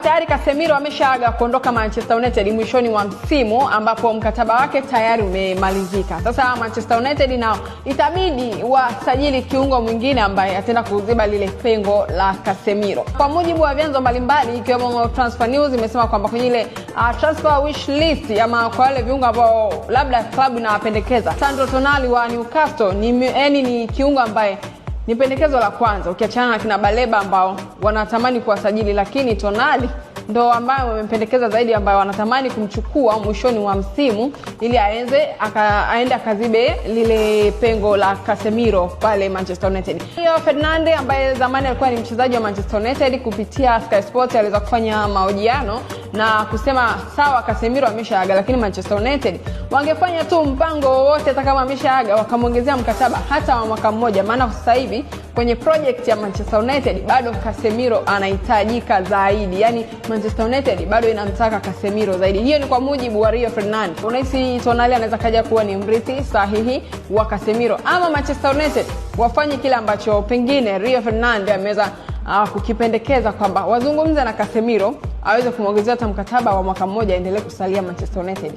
Tayari Casemiro ameshaaga kuondoka Manchester United mwishoni mwa msimu ambapo mkataba wake tayari umemalizika. Sasa Manchester United nao itabidi wasajili kiungo mwingine ambaye ataenda kuziba lile pengo la Casemiro. Kwa mujibu wa vyanzo mbalimbali ikiwemo Transfer News imesema kwamba kwenye ile transfer wish list ama kwa wale viungo ambao labda klabu inawapendekeza, Sandro Tonali wa Newcastle ni kiungo ambaye ni pendekezo la kwanza ukiachana na kina Baleba ambao wanatamani kuwasajili, lakini Tonali ndo ambaye wamempendekeza zaidi, ambaye wanatamani kumchukua mwishoni wa msimu ili aende akazibe lile pengo la Casemiro pale Manchester United. Rio Ferdinand ambaye zamani alikuwa ni mchezaji wa Manchester United, kupitia Sky Sports aliweza kufanya mahojiano na kusema sawa, Casemiro ameshaaga, lakini Manchester United wangefanya tu mpango wowote hata kama ameshaaga wakamuongezea mkataba hata wa mwaka mmoja, maana sasa hivi kwenye project ya Manchester United bado Casemiro anahitajika zaidi. Yani Manchester United bado inamtaka Casemiro zaidi. Hiyo ni kwa mujibu wa Rio Ferdinand. Unahisi Tonali anaweza kaja kuwa ni mrithi sahihi wa Casemiro ama Manchester United wafanye kile ambacho pengine Rio Ferdinand ameweza kukipendekeza kwamba wazungumze na Casemiro aweze kumwongezea hata mkataba wa mwaka mmoja aendelee kusalia Manchester United?